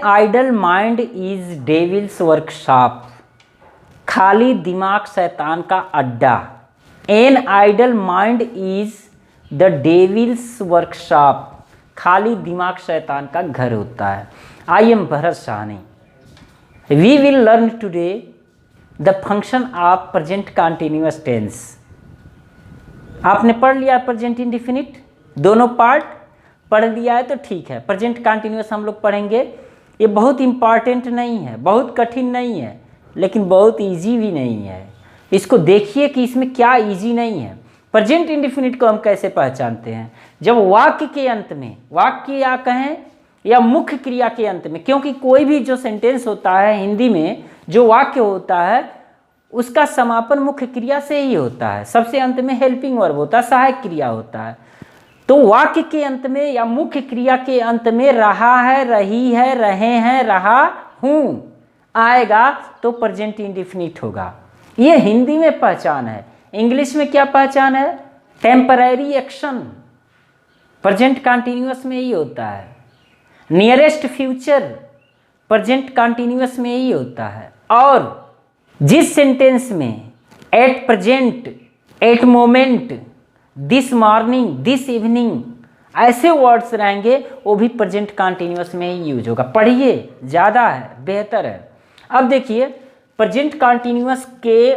Idol mind is devil's workshop, खाली दिमाग शैतान का अड्डा। An idle mind is the devil's workshop, खाली दिमाग शैतान का घर होता है। I am Bharat Sahni. We will learn today the function of present continuous tense. आपने पढ़ लिया प्रेजेंट इंडेफिनिट, दोनों पार्ट पढ़ लिया है तो ठीक है। प्रेजेंट कंटिन्यूअस हम लोग पढ़ेंगे। ये बहुत इंपॉर्टेंट नहीं है, बहुत कठिन नहीं है, लेकिन बहुत इजी भी नहीं है। इसको देखिए कि इसमें क्या इजी नहीं है। प्रेजेंट इंडेफिनिट को हम कैसे पहचानते हैं? जब वाक्य के अंत में, वाक्य या कहें या मुख्य क्रिया के अंत में, क्योंकि कोई भी जो सेंटेंस होता है हिंदी में, जो वाक्य होता है उसका समापन मुख्य क्रिया से ही होता है। सबसे अंत में हेल्पिंग वर्ब होता है, सहायक क्रिया होता है। तो वाक्य के अंत में या मुख्य क्रिया के अंत में रहा है, रही है, रहे हैं, रहा हूँ आएगा तो प्रेजेंट इंडेफिनिट होगा। ये हिंदी में पहचान है। इंग्लिश में क्या पहचान है? Temporary action. प्रेजेंट कंटिन्यूअस में ही होता है। नियरेस्ट फ्यूचर प्रेजेंट कंटिन्यूअस में ही होता है। और जिस सेंटेंस में at present, at moment, this morning, this evening ऐसे वर्ड्स रहेंगे वो भी प्रेजेंट कंटिन्यूअस में ही यूज होगा। पढ़िए, ज़्यादा है, बेहतर है। अब देखिए प्रेजेंट कंटिन्यूअस के,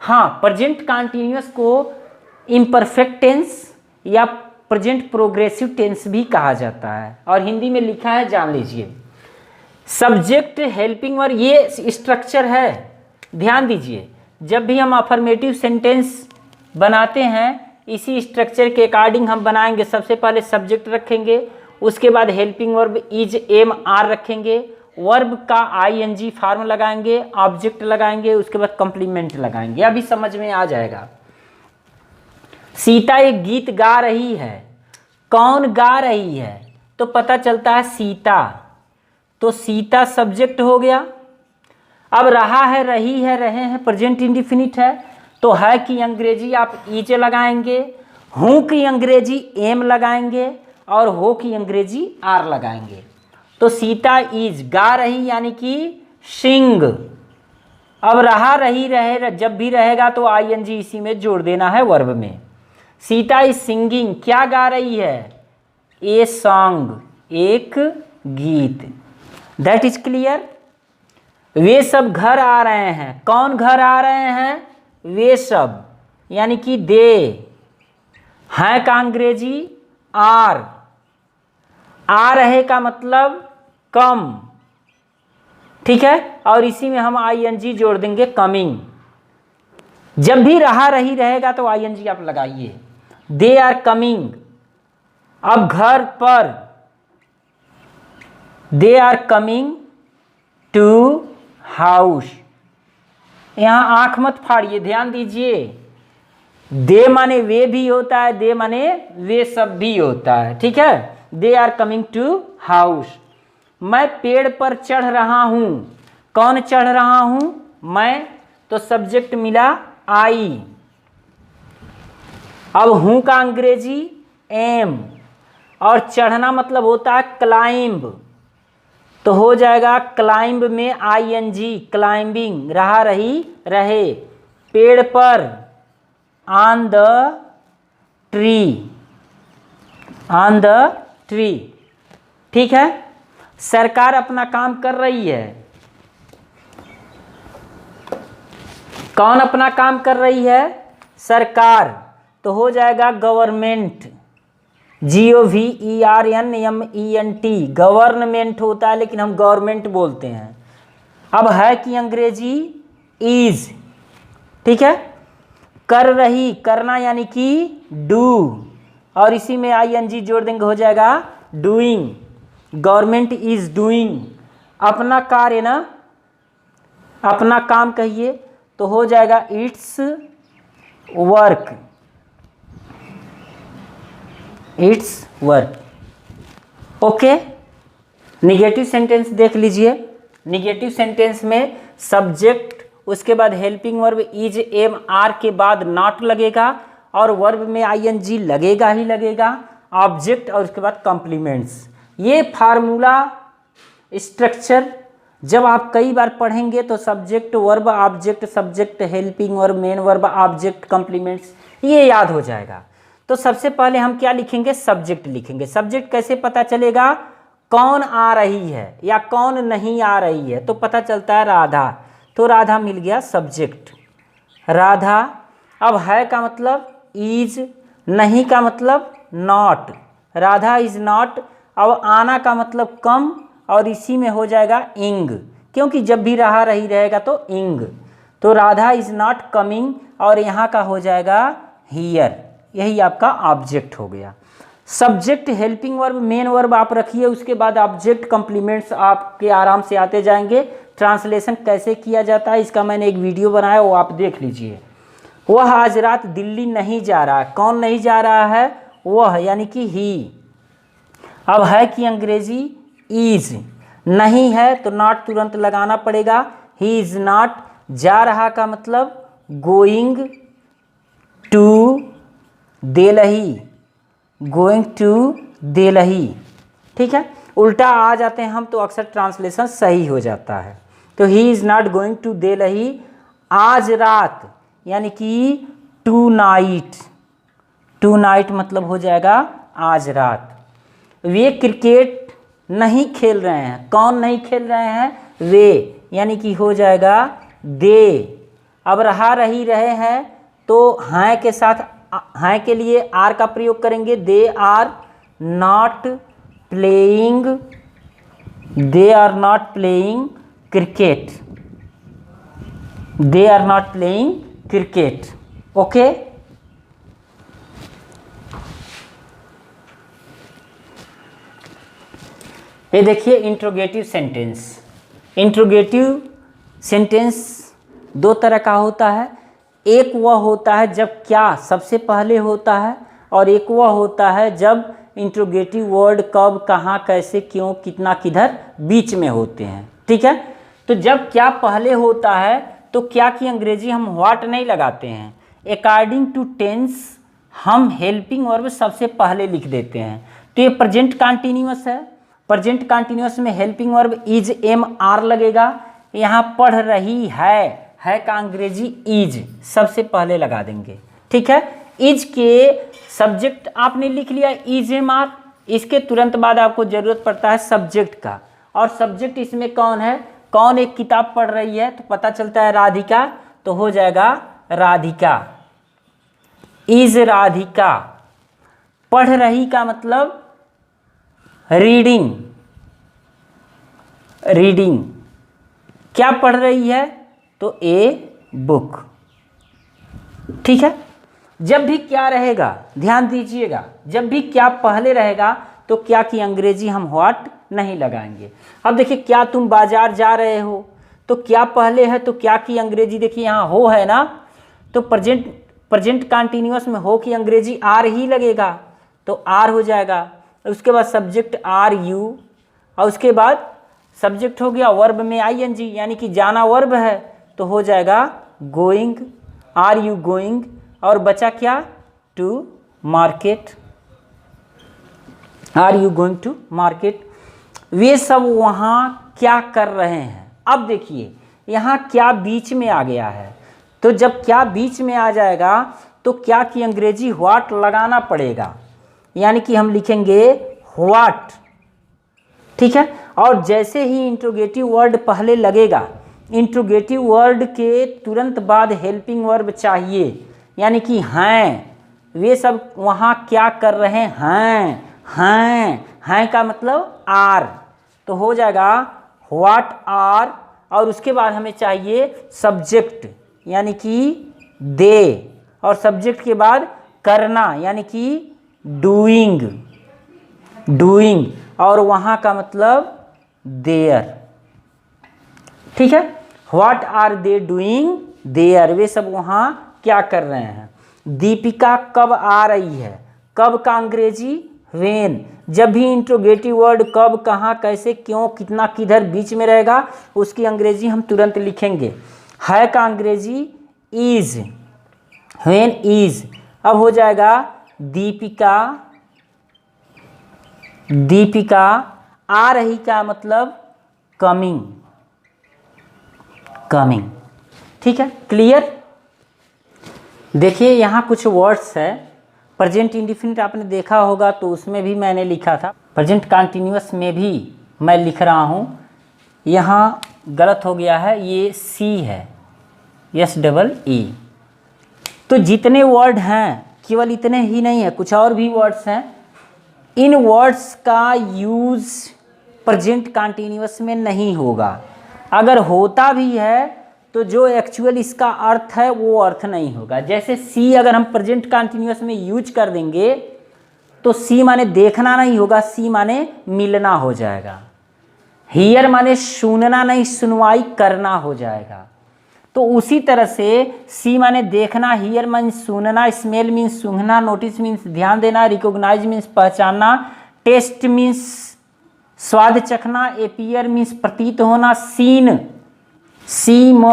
हाँ, प्रेजेंट कंटिन्यूअस को इम्परफेक्ट टेंस या प्रेजेंट प्रोग्रेसिव टेंस भी कहा जाता है। और हिंदी में लिखा है, जान लीजिए। सब्जेक्ट, हेल्पिंग वर्ब, ये स्ट्रक्चर है। ध्यान दीजिए, जब भी हम अफर्मेटिव सेंटेंस बनाते हैं इसी स्ट्रक्चर के अकॉर्डिंग हम बनाएंगे। सबसे पहले सब्जेक्ट रखेंगे, उसके बाद helping verb is, am, are रखेंगे, वर्ब का आईएनजी फॉर्म लगाएंगे, ऑब्जेक्ट लगाएंगे, उसके बाद कंप्लीमेंट लगाएंगे। अभी समझ में आ जाएगा। सीता एक गीत गा रही है। कौन गा रही है? तो पता चलता है सीता। तो सीता सब्जेक्ट हो गया। अब रहा है, रही है, रहे हैं प्रेजेंट इंडेफिनिट है। तो है की अंग्रेजी आप इज लगाएंगे, हूँ की अंग्रेजी एम लगाएंगे और हो की अंग्रेजी आर लगाएंगे। तो सीता इज गा रही यानी कि सिंग। अब रहा, रही, रहे, जब भी रहेगा तो आईएनजी इसी में जोड़ देना है वर्ब में। सीता इज सिंगिंग, क्या गा रही है? ए सॉन्ग, एक गीत। That is clear. वे सब घर आ रहे हैं। कौन घर आ रहे हैं? वे सब, यानी कि दे। हैं का अंग्रेजी आर। आ रहे का मतलब कम, ठीक है। और इसी में हम आईएनजी जोड़ देंगे, कमिंग। जब भी रहा, रही रहेगा तो आईएनजी आप लगाइए। They are coming. अब घर पर, they are coming to house. यहां आंख मत फाड़िए, ध्यान दीजिए। दे माने वे भी होता है, दे माने वे सब भी होता है, ठीक है। They are coming to house. मैं पेड़ पर चढ़ रहा हूं। कौन चढ़ रहा हूं? मैं। तो सब्जेक्ट मिला आई। अब हूं का अंग्रेजी एम, और चढ़ना मतलब होता है क्लाइंब। तो हो जाएगा क्लाइंब में आईएनजी, क्लाइंबिंग, रहा, रही, रहे। पेड़ पर, on the tree, on the tree, ठीक है। सरकार अपना काम कर रही है। कौन अपना काम कर रही है? सरकार। तो हो जाएगा गवर्नमेंट, GOVERNMENT। गवर्नमेंट होता है लेकिन हम गवर्नमेंट बोलते हैं। अब है कि अंग्रेजी इज, ठीक है। कर रही, करना यानी कि डू, और इसी में आईएनजी जोड़ देंगे, हो जाएगा डूइंग। Government is doing. अपना कार्य ना, अपना काम कहिए, तो हो जाएगा it's work, it's work. Okay. Negative sentence देख लीजिए। निगेटिव सेंटेंस में सब्जेक्ट, उसके बाद helping verb is, am, are के बाद नॉट लगेगा, और वर्ब में आईएनजी लगेगा ही लगेगा, ऑब्जेक्ट, और उसके बाद कॉम्प्लीमेंट्स। ये फार्मूला स्ट्रक्चर जब आप कई बार पढ़ेंगे तो subject verb object subject helping verb main verb object complements ये याद हो जाएगा। तो सबसे पहले हम क्या लिखेंगे, सब्जेक्ट लिखेंगे। सब्जेक्ट कैसे पता चलेगा, कौन आ रही है या कौन नहीं आ रही है, तो पता चलता है राधा, तो राधा मिल गया सब्जेक्ट राधा। अब है का मतलब इज, नहीं का मतलब नॉट, राधा इज नॉट। अब आना का मतलब कम, और इसी में हो जाएगा इंग, क्योंकि जब भी रहा रही रहेगा तो इंग, तो राधा इज नॉट कमिंग, और यहाँ का हो जाएगा हियर, यही आपका ऑब्जेक्ट हो गया। Subject helping verb main verb आप रखिए, उसके बाद ऑब्जेक्ट कॉम्प्लीमेंट्स आपके आराम से आते जाएंगे। ट्रांसलेशन कैसे किया जाता है इसका मैंने एक वीडियो बनाया, वो आप देख लीजिए। वह आज रात दिल्ली नहीं जा रहा है, कौन नहीं जा रहा है, वह यानी कि ही। अब है कि अंग्रेजी इज, नहीं है तो नॉट तुरंत लगाना पड़ेगा, ही इज नॉट। जा रहा का मतलब going to Delhi, going to Delhi, ठीक है। उल्टा आ जाते हैं हम तो अक्सर ट्रांसलेशन सही हो जाता है। तो he is not going to Delhi आज रात, यानी कि टू नाइट, टू नाइट मतलब हो जाएगा आज रात। वे क्रिकेट नहीं खेल रहे हैं, कौन नहीं खेल रहे हैं, वे, यानी कि हो जाएगा दे। अब रहा रही रहे हैं तो हैं के साथ हैं के लिए आर का प्रयोग करेंगे, they are not playing, they are not playing cricket, they are not playing cricket, okay. ये देखिए इंट्रोगेटिव सेंटेंस। इंट्रोगेटिव सेंटेंस दो तरह का होता है, एक वह होता है जब क्या सबसे पहले होता है, और एक वह होता है जब इंट्रोगेटिव वर्ड कब कहाँ कैसे क्यों कितना किधर बीच में होते हैं, ठीक है। तो जब क्या पहले होता है तो क्या की अंग्रेजी हम व्हाट नहीं लगाते हैं, अकॉर्डिंग टू टेंस हम हेल्पिंग वर्ब सबसे पहले लिख देते हैं। तो ये प्रेजेंट कंटिन्यूअस है, प्रेजेंट कंटिन्यूअस में helping verb is am are लगेगा। यहाँ पढ़ रही है का अंग्रेजी इज सबसे पहले लगा देंगे, ठीक है। इज के सब्जेक्ट आपने लिख लिया इज एम आर, इसके तुरंत बाद आपको जरूरत पड़ता है सब्जेक्ट का, और सब्जेक्ट इसमें कौन है, कौन एक किताब पढ़ रही है, तो पता चलता है राधिका, तो हो जाएगा राधिका, इज राधिका। पढ़ रही का मतलब रीडिंग, रीडिंग, क्या पढ़ रही है, तो ए बुक, ठीक है। जब भी क्या रहेगा ध्यान दीजिएगा, जब भी क्या पहले रहेगा तो क्या की अंग्रेजी हम व्हाट नहीं लगाएंगे। अब देखिए क्या तुम बाजार जा रहे हो, तो क्या पहले है तो क्या की अंग्रेजी देखिए यहाँ हो है ना, तो प्रेजेंट कंटिन्यूअस में हो की अंग्रेजी आर ही लगेगा, तो आर हो जाएगा। उसके बाद सब्जेक्ट आर यू, और उसके बाद सब्जेक्ट हो गया वर्ब में आई एन जी, यानी कि जाना वर्ब है, तो हो जाएगा गोइंग, आर यू गोइंग, और बचा क्या, to market, are you going to market. वे सब वहाँ क्या कर रहे हैं। अब देखिए यहाँ क्या बीच में आ गया है, तो जब क्या बीच में आ जाएगा तो क्या की अंग्रेजी व्हाट लगाना पड़ेगा, यानी कि हम लिखेंगे व्हाट, ठीक है। और जैसे ही इंट्रोगेटिव वर्ड पहले लगेगा, इंट्रोगेटिव वर्ड के तुरंत बाद हेल्पिंग वर्ब चाहिए, यानी कि हैं, वे सब वहाँ क्या कर रहे हैं, हैं का मतलब आर, तो हो जाएगा व्हाट आर, और उसके बाद हमें चाहिए सब्जेक्ट यानी कि दे, और सब्जेक्ट के बाद करना यानी कि डूइंग, डूइंग, और वहाँ का मतलब देयर, ठीक है। What are they doing there, वे सब वहाँ क्या कर रहे हैं। दीपिका कब आ रही है, कब का अंग्रेजी व्हेन। जब भी इंट्रोगेटिव वर्ड कब कहाँ कैसे क्यों कितना किधर बीच में रहेगा उसकी अंग्रेजी हम तुरंत लिखेंगे। है का अंग्रेजी इज, व्हेन इज। अब हो जाएगा दीपिका, दीपिका आ रही का मतलब कमिंग, कमिंग। ठीक है, क्लियर। देखिए यहाँ कुछ वर्ड्स है, प्रेजेंट इंडिफिनिट आपने देखा होगा तो उसमें भी मैंने लिखा था, प्रेजेंट कंटिन्यूअस में भी मैं लिख रहा हूँ। यहाँ गलत हो गया है, ये सी है, SEE। तो जितने वर्ड हैं केवल इतने ही नहीं है, कुछ और भी वर्ड्स हैं। इन वर्ड्स का यूज प्रेजेंट कंटिन्यूअस में नहीं होगा, अगर होता भी है तो जो एक्चुअल इसका अर्थ है वो अर्थ नहीं होगा। जैसे सी अगर हम प्रेजेंट कंटिन्यूअस में यूज कर देंगे तो सी माने देखना नहीं होगा, सी माने मिलना हो जाएगा। हियर माने सुनना नहीं, सुनवाई करना हो जाएगा। तो उसी तरह से सी माने देखना, हियर माने सुनना, स्मेल मीन्स सूंघना, नोटिस मीन्स ध्यान देना, रिकॉग्नाइज मीन्स पहचानना, टेस्ट मीन्स स्वाद चखना, एपियर मीन्स प्रतीत होना, सीन सीम,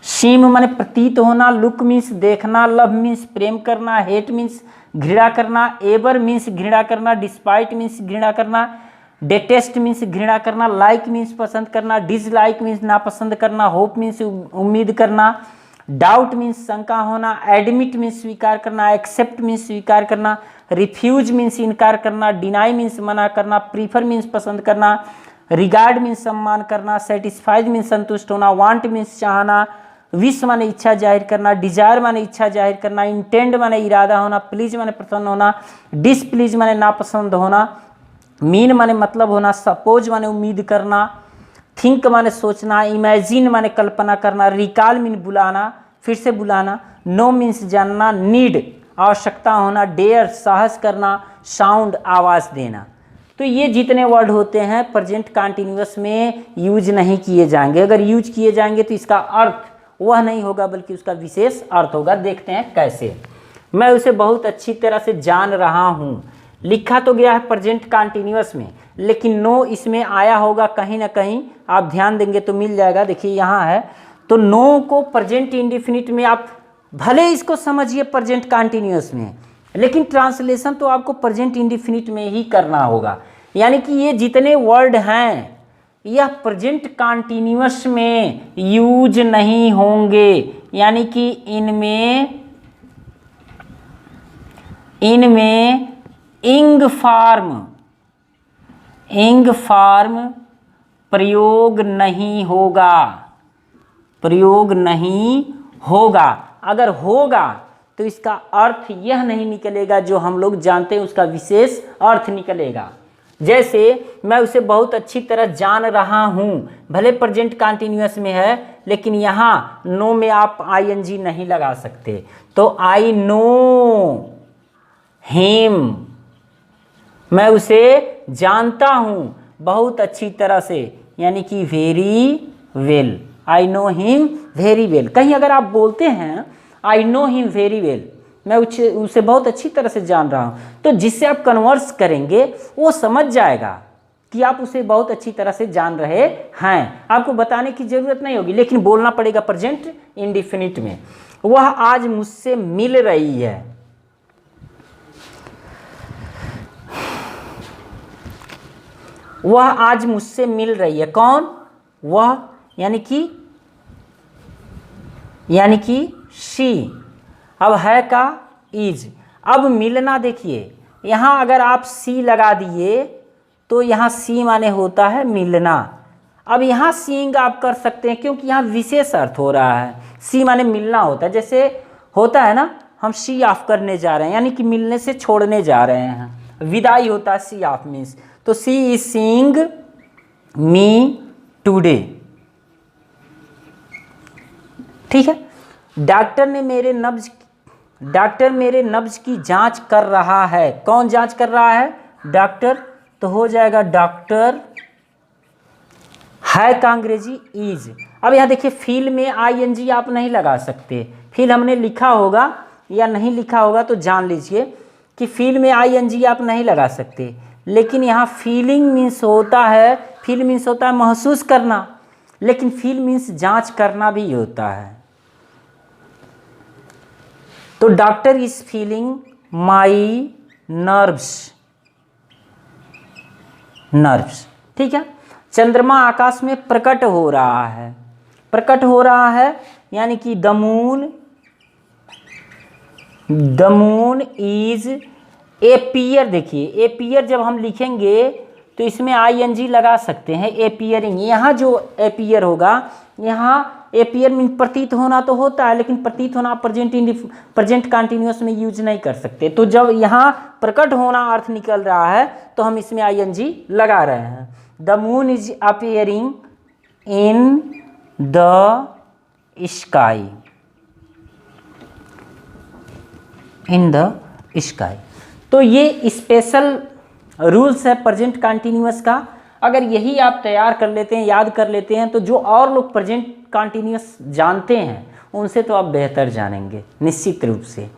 सीम माने प्रतीत होना, लुक मीन्स देखना, लव मीन्स प्रेम करना, हेट मीन्स घृणा करना, एवर मीन्स घृणा करना, डिस्पाइट मीन्स घृणा करना, डेटेस्ट मीन्स घृणा करना, लाइक मीन्स पसंद करना, डिसलाइक मीन्स नापसंद करना, होप मीन्स उम्मीद करना, डाउट मीन्स शंका होना, एडमिट मीन्स स्वीकार करना, एक्सेप्ट मीन्स स्वीकार करना, रिफ्यूज मीन्स इनकार करना, डिनाई मीन्स मना करना, प्रीफर मीन्स पसंद करना, रिगार्ड मीन्स सम्मान करना, सेटिस्फाइड मीन्स संतुष्ट होना, वांट मीन्स चाहना, विश माने इच्छा जाहिर करना, डिजायर माने इच्छा जाहिर करना, इंटेंड माने इरादा होना, प्लीज माने प्रसन्न होना, डिसप्लीज माने नापसंद होना, मीन माने मतलब होना, सपोज माने उम्मीद करना, थिंक माने सोचना, इमेजिन माने कल्पना करना, रिकॉल मीन बुलाना, फिर से बुलाना, नो मीन्स जानना, नीड आवश्यकता होना, डेयर साहस करना, साउंड आवाज़ देना। तो ये जितने वर्ड होते हैं प्रेजेंट कंटिन्यूअस में यूज नहीं किए जाएंगे। अगर यूज किए जाएंगे तो इसका अर्थ वह नहीं होगा बल्कि उसका विशेष अर्थ होगा। देखते हैं कैसे। मैं उसे बहुत अच्छी तरह से जान रहा हूँ, लिखा तो गया है प्रेजेंट कंटिन्यूअस में, लेकिन नो इसमें आया होगा कहीं ना कहीं, आप ध्यान देंगे तो मिल जाएगा। देखिए यहाँ है, तो नो को प्रेजेंट इंडेफिनिट में आप भले इसको समझिए प्रेजेंट कंटिन्यूअस में, लेकिन ट्रांसलेशन तो आपको प्रेजेंट इंडेफिनिट में ही करना होगा। यानी कि ये जितने वर्ड हैं यह प्रेजेंट कंटिन्यूअस में यूज नहीं होंगे, यानी कि इनमें इंग फॉर्म प्रयोग नहीं होगा। अगर होगा तो इसका अर्थ यह नहीं निकलेगा जो हम लोग जानते हैं, उसका विशेष अर्थ निकलेगा। जैसे मैं उसे बहुत अच्छी तरह जान रहा हूँ, भले प्रेजेंट कंटिन्यूअस में है, लेकिन यहाँ नो में आप ING नहीं लगा सकते। तो आई नो हिम, मैं उसे जानता हूँ बहुत अच्छी तरह से, यानी कि very well. I know him very well. कहीं अगर आप बोलते हैं I know him very well, मैं उसे बहुत अच्छी तरह से जान रहा हूँ, तो जिससे आप कन्वर्स करेंगे वो समझ जाएगा कि आप उसे बहुत अच्छी तरह से जान रहे हैं। आपको बताने की ज़रूरत नहीं होगी, लेकिन बोलना पड़ेगा प्रेजेंट इंडेफिनिट में। वह आज मुझसे मिल रही है। वह आज मुझसे मिल रही है। कौन? वह, यानी कि शी। अब है का इज। अब मिलना देखिए, यहाँ अगर आप सी लगा दिए तो यहाँ सी माने होता है मिलना। अब यहाँ सीइंग आप कर सकते हैं क्योंकि यहाँ विशेष अर्थ हो रहा है। सी माने मिलना होता है, जैसे होता है ना, हम सी ऑफ करने जा रहे हैं, यानी कि मिलने से छोड़ने जा रहे हैं, विदाई होता है सी ऑफ मीन्स। तो she is seeing me today. ठीक है। डॉक्टर मेरे नब्ज की जांच कर रहा है। कौन जांच कर रहा है? डॉक्टर। तो हो जाएगा डॉक्टर। है का अंग्रेजी इज। अब यहाँ देखिए फील में ING आप नहीं लगा सकते। फील हमने लिखा होगा या नहीं लिखा होगा तो जान लीजिए कि फील में ING आप नहीं लगा सकते, लेकिन यहाँ फीलिंग मीन्स होता है, फील मीन्स होता है महसूस करना, लेकिन फील मीन्स जांच करना भी होता है। तो doctor is feeling my nerves. ठीक है। चंद्रमा आकाश में प्रकट हो रहा है, प्रकट हो रहा है यानी कि द मून इज एपियर। देखिए एपियर जब हम लिखेंगे तो इसमें आईएनजी लगा सकते हैं, एपियरिंग। यहाँ जो एपियर होगा, यहाँ एपियर मीन प्रतीत होना तो होता है, लेकिन प्रतीत होना प्रेजेंट कंटिन्यूअस में यूज नहीं कर सकते। तो जब यहाँ प्रकट होना अर्थ निकल रहा है तो हम इसमें आईएनजी लगा रहे हैं। The moon is appearing in the sky, in the sky. तो ये स्पेशल रूल्स है प्रेजेंट कंटिन्यूअस का। अगर यही आप तैयार कर लेते हैं, याद कर लेते हैं, तो जो और लोग प्रेजेंट कंटिन्यूअस जानते हैं उनसे तो आप बेहतर जानेंगे निश्चित रूप से।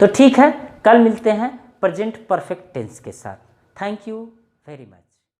तो ठीक है, कल मिलते हैं प्रेजेंट परफेक्ट टेंस के साथ। Thank you very much.